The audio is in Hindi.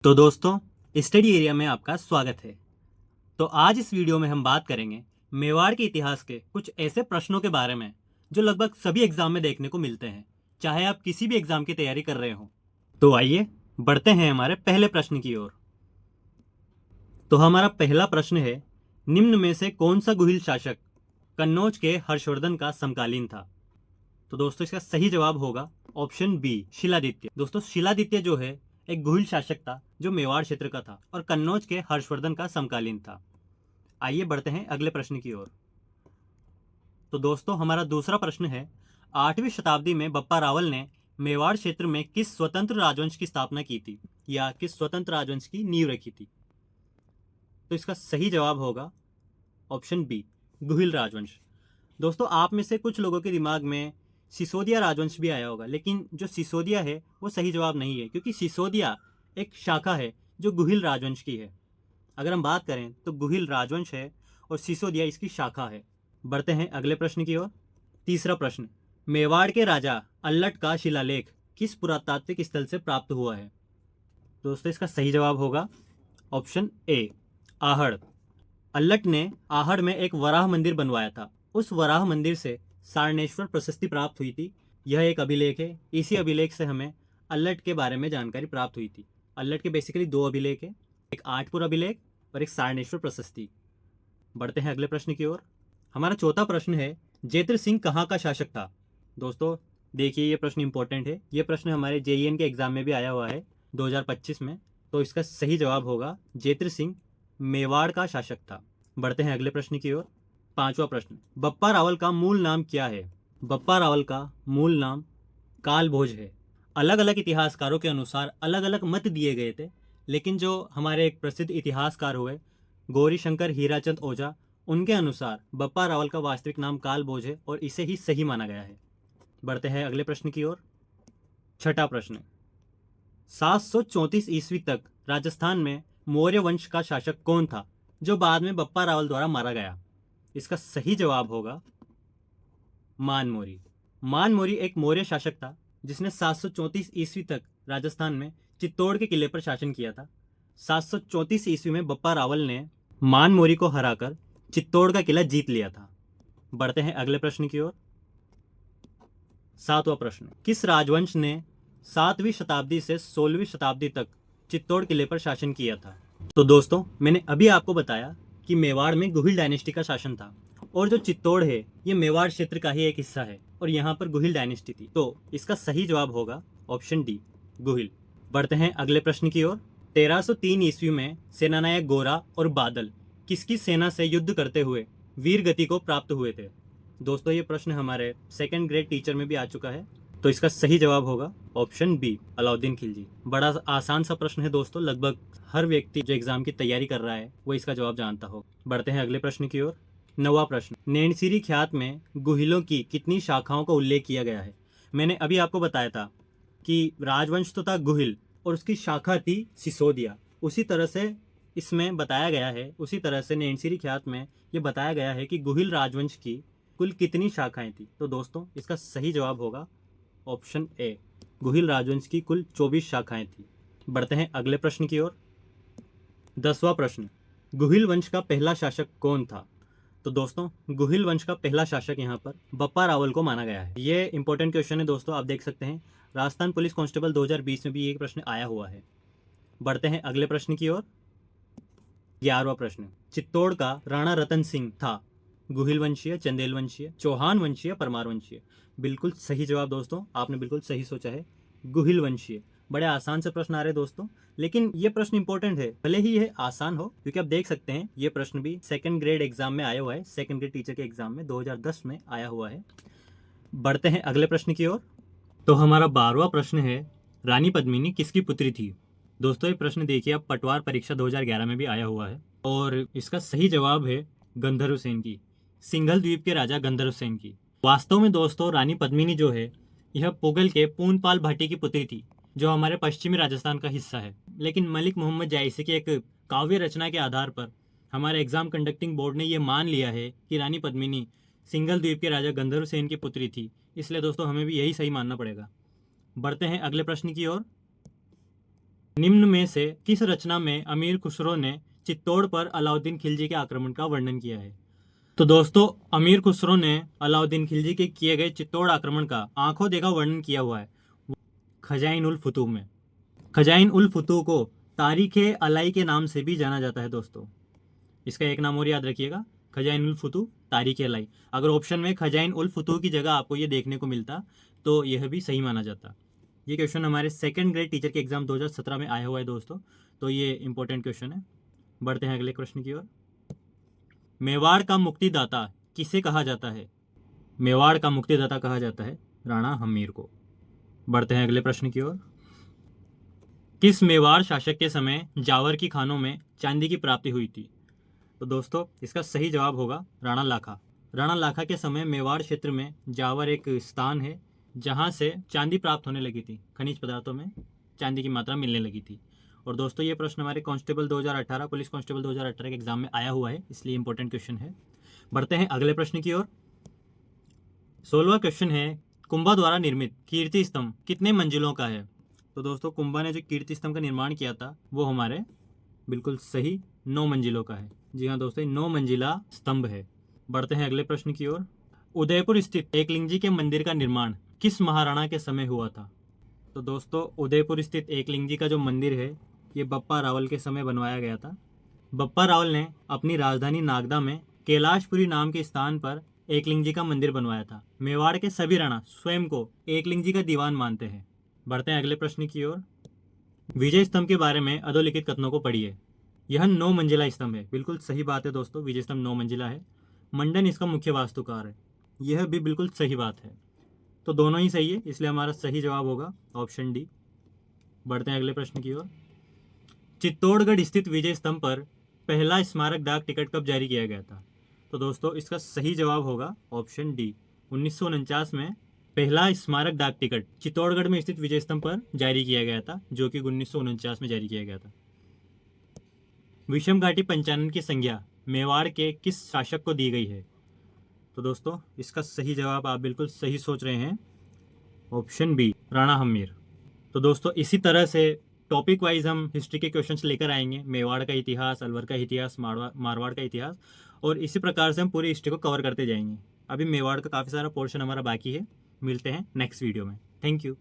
तो दोस्तों, स्टडी एरिया में आपका स्वागत है। तो आज इस वीडियो में हम बात करेंगे मेवाड़ के इतिहास के कुछ ऐसे प्रश्नों के बारे में जो लगभग सभी एग्जाम में देखने को मिलते हैं, चाहे आप किसी भी एग्जाम की तैयारी कर रहे हो। तो आइए बढ़ते हैं हमारे पहले प्रश्न की ओर। तो हमारा पहला प्रश्न है, निम्न में से कौन सा गुहिल शासक कन्नौज के हर्षवर्धन का समकालीन था? तो दोस्तों, इसका सही जवाब होगा ऑप्शन बी, शिलादित्य। दोस्तों, शिलादित्य जो है एक गुहिल शासक था जो मेवाड़ क्षेत्र का था और कन्नौज के हर्षवर्धन का समकालीन था। आइए बढ़ते हैं अगले प्रश्न की ओर। तो दोस्तों, हमारा दूसरा प्रश्न है, 8वीं शताब्दी में बप्पा रावल ने मेवाड़ क्षेत्र में किस स्वतंत्र राजवंश की स्थापना की थी या किस स्वतंत्र राजवंश की नींव रखी थी? तो इसका सही जवाब होगा ऑप्शन बी, गुहिल राजवंश। दोस्तों, आप में से कुछ लोगों के दिमाग में सिसोदिया राजवंश भी आया होगा, लेकिन जो सिसोदिया है वो सही जवाब नहीं है, क्योंकि सिसोदिया एक शाखा है जो गुहिल राजवंश की है। अगर हम बात करें तो गुहिल राजवंश है और सिसोदिया इसकी शाखा है। बढ़ते हैं अगले प्रश्न की ओर। तीसरा प्रश्न, मेवाड़ के राजा अल्लट का शिलालेख किस पुरातात्विक स्थल से प्राप्त हुआ है? दोस्तों, इसका सही जवाब होगा ऑप्शन ए, आहड़। अल्लट ने आहड़ में एक वराह मंदिर बनवाया था। उस वराह मंदिर से सारनेश्वर प्रशस्ति प्राप्त हुई थी। यह एक अभिलेख है। इसी अभिलेख से हमें अल्लट के बारे में जानकारी प्राप्त हुई थी। अल्लट के बेसिकली दो अभिलेख है, एक आठपुर अभिलेख और एक सारनेश्वर प्रशस्ति। बढ़ते हैं अगले प्रश्न की ओर। हमारा चौथा प्रश्न है, जेत्र सिंह कहाँ का शासक था? दोस्तों, देखिए ये प्रश्न इंपॉर्टेंट है। ये प्रश्न हमारे जेईएन के एग्जाम में भी आया हुआ है 2025 में। तो इसका सही जवाब होगा जेत्र सिंह मेवाड़ का शासक था। बढ़ते हैं अगले प्रश्न की ओर। पांचवा प्रश्न, बप्पा रावल का मूल नाम क्या है? बप्पा रावल का मूल नाम कालभोज है। अलग अलग इतिहासकारों के अनुसार अलग अलग मत दिए गए थे, लेकिन जो हमारे एक प्रसिद्ध इतिहासकार हुए गौरी शंकर हीराचंद ओझा, उनके अनुसार बप्पा रावल का वास्तविक नाम कालभोज है और इसे ही सही माना गया है। बढ़ते हैं अगले प्रश्न की ओर। छठा प्रश्न, 734 ईस्वी तक राजस्थान में मौर्य वंश का शासक कौन था जो बाद में बप्पा रावल द्वारा मारा गया? इसका सही जवाब होगा मानमोरी। मानमोरी एक मौर्य शासक था जिसने 734 ईस्वी तक राजस्थान में चित्तौड़ के किले पर शासन किया था। 734 ईस्वी में बप्पा रावल ने मानमोरी को हराकर चित्तौड़ का किला जीत लिया था। बढ़ते हैं अगले प्रश्न की ओर। सातवां प्रश्न, किस राजवंश ने 7वीं शताब्दी से 16वीं शताब्दी तक चित्तौड़ किले पर शासन किया था? तो दोस्तों, मैंने अभी आपको बताया कि मेवाड़ में गुहिल डायनेस्टी का शासन था और जो चित्तौड़ है ये मेवाड़ क्षेत्र का ही एक हिस्सा है और यहाँ पर गुहिल डायनेस्टी थी। तो इसका सही जवाब होगा ऑप्शन डी, गुहिल। बढ़ते हैं अगले प्रश्न की ओर। 1303 ईस्वी में सेनानायक गोरा और बादल किसकी सेना से युद्ध करते हुए वीर गति को प्राप्त हुए थे? दोस्तों, ये प्रश्न हमारे सेकंड ग्रेड टीचर में भी आ चुका है। तो इसका सही जवाब होगा ऑप्शन बी, अलाउद्दीन खिलजी। बड़ा आसान सा प्रश्न है दोस्तों, लगभग हर व्यक्ति जो एग्जाम की तैयारी कर रहा है वो इसका जवाब जानता हो। बढ़ते हैं अगले प्रश्न की ओर। नवा प्रश्न, नैनसिरी ख्यात में गुहिलों की कितनी शाखाओं का उल्लेख किया गया है? मैंने अभी आपको बताया था कि राजवंश तो था गुहिल और उसकी शाखा थी सिसोदिया। उसी तरह से इसमें बताया गया है, उसी तरह से नैनसिरी ख्यात में ये बताया गया है कि गुहिल राजवंश की कुल कितनी शाखाएं थी। तो दोस्तों, इसका सही जवाब होगा ऑप्शन ए, गुहिल राजवंश की कुल 24 शाखाएं थी। बढ़ते हैं अगले प्रश्न की ओर। 10वां प्रश्न, गुहिल वंश का पहला शासक कौन था? तो दोस्तों, गुहिल वंश का पहला शासक यहाँ पर बप्पा रावल को माना गया है। ये इंपॉर्टेंट क्वेश्चन है दोस्तों, आप देख सकते हैं राजस्थान पुलिस कांस्टेबल 2020 में भी ये प्रश्न आया हुआ है। बढ़ते हैं अगले प्रश्न की ओर। 11वां प्रश्न, चित्तौड़ का राणा रतन सिंह था गुहिल वंशीय, चंदेल वंशीय, चौहान वंशीय, परमार वंशीय? बिल्कुल सही जवाब दोस्तों, आपने बिल्कुल सही सोचा है, गुहिल वंशीय। बड़े आसान से प्रश्न आ रहे दोस्तों, लेकिन ये प्रश्न इंपॉर्टेंट है, भले ही ये आसान हो, क्योंकि आप देख सकते हैं ये प्रश्न भी सेकंड ग्रेड एग्जाम में आया हुआ है, सेकंड ग्रेड टीचर के एग्जाम में 2010 में आया हुआ है। बढ़ते हैं अगले प्रश्न की ओर। तो हमारा 12वां प्रश्न है, रानी पद्मिनी किसकी पुत्री थी? दोस्तों, ये प्रश्न देखिए आप, पटवार परीक्षा 2011 में भी आया हुआ है और इसका सही जवाब है गंधर्व सेन की, सिंघल द्वीप के राजा गंधर्व सेन की। वास्तव में दोस्तों, रानी पद्मिनी जो है यह पोगल के पूनपाल भाटी की पुत्री थी, जो हमारे पश्चिमी राजस्थान का हिस्सा है। लेकिन मलिक मोहम्मद जायसी की एक काव्य रचना के आधार पर हमारे एग्जाम कंडक्टिंग बोर्ड ने यह मान लिया है कि रानी पद्मिनी सिंघल द्वीप के राजा गंधर्व सेन की पुत्री थी, इसलिए दोस्तों हमें भी यही सही मानना पड़ेगा। बढ़ते हैं अगले प्रश्न की ओर। निम्न में से किस रचना में अमीर खुसरो ने चित्तौड़ पर अलाउद्दीन खिलजी के आक्रमण का वर्णन किया है? तो दोस्तों, अमीर खुसरो ने अलाउद्दीन खिलजी के किए गए चित्तौड़ आक्रमण का आंखों देखा वर्णन किया हुआ है खजाइन उल फुतूह में। खजाइन उल फुतूह को तारीख अलाई के नाम से भी जाना जाता है दोस्तों। इसका एक नाम और याद रखिएगा, खजाइन उल फुतूह तारीख अलाई। अगर ऑप्शन में खजाइन उल फुतूह की जगह आपको ये देखने को मिलता तो यह भी सही माना जाता। ये क्वेश्चन हमारे सेकंड ग्रेड टीचर के एग्जाम 2017 में आया हुआ है दोस्तों, तो ये इंपॉर्टेंट क्वेश्चन है। बढ़ते हैं अगले प्रश्न की ओर। मेवाड़ का मुक्तिदाता किसे कहा जाता है? मेवाड़ का मुक्तिदाता कहा जाता है राणा हमीर को। बढ़ते हैं अगले प्रश्न की ओर। किस मेवाड़ शासक के समय जावर की खानों में चांदी की प्राप्ति हुई थी? तो दोस्तों, इसका सही जवाब होगा राणा लाखा। राणा लाखा के समय मेवाड़ क्षेत्र में जावर एक स्थान है जहां से चांदी प्राप्त होने लगी थी, खनिज पदार्थों में चांदी की मात्रा मिलने लगी थी। और दोस्तों, ये प्रश्न हमारे कांस्टेबल 2018 पुलिस कांस्टेबल 2018 के एग्जाम में आया हुआ है, इसलिए इंपॉर्टेंट क्वेश्चन है। बढ़ते हैं अगले प्रश्न की ओर। 16वां क्वेश्चन है, कुंभा द्वारा निर्मित कीर्ति स्तंभ कितने मंजिलों का है? तो दोस्तों, कुंभा ने जो कीर्ति स्तंभ का निर्माण किया था वो हमारे बिल्कुल सही 9 मंजिलों का है। जी हाँ दोस्तों, 9 मंजिला स्तंभ है। बढ़ते हैं अगले प्रश्न की ओर। उदयपुर स्थित एकलिंगजी के मंदिर का निर्माण किस महाराणा के समय हुआ था? तो दोस्तों, उदयपुर स्थित एकलिंगजी का जो मंदिर है ये बप्पा रावल के समय बनवाया गया था। बप्पा रावल ने अपनी राजधानी नागदा में कैलाशपुरी नाम के स्थान पर एकलिंगजी का मंदिर बनवाया था। मेवाड़ के सभी राणा स्वयं को एकलिंगजी का दीवान मानते हैं। बढ़ते हैं अगले प्रश्न की ओर। विजय स्तंभ के बारे में अधोलिखित कथनों को पढ़िए। यह 9 मंजिला स्तंभ है। बिल्कुल सही बात है दोस्तों, विजय स्तंभ 9 मंजिला है। मंडन इसका मुख्य वास्तुकार है। यह भी बिल्कुल सही बात है। तो दोनों ही सही है, इसलिए हमारा सही जवाब होगा ऑप्शन डी। बढ़ते हैं अगले प्रश्न की ओर। चित्तौड़गढ़ स्थित विजय स्तंभ पर पहला स्मारक डाक टिकट कब जारी किया गया था? तो दोस्तों, इसका सही जवाब होगा ऑप्शन डी। 1949 में पहला स्मारक डाक टिकट चित्तौड़गढ़ में स्थित विजय स्तंभ पर जारी किया गया था, जो कि 1949 में जारी किया गया था। विषम घाटी पंचानन की संज्ञा मेवाड़ के किस शासक को दी गई है? तो दोस्तों, इसका सही जवाब आप बिल्कुल सही सोच रहे हैं, ऑप्शन बी राणा हमीर। तो दोस्तों, इसी तरह से टॉपिक वाइज हम हिस्ट्री के क्वेश्चंस लेकर आएंगे। मेवाड़ का इतिहास, अलवर का इतिहास, मारवाड़ का इतिहास, और इसी प्रकार से हम पूरी हिस्ट्री को कवर करते जाएंगे। अभी मेवाड़ का काफ़ी सारा पोर्शन हमारा बाकी है। मिलते हैं नेक्स्ट वीडियो में। Thank you.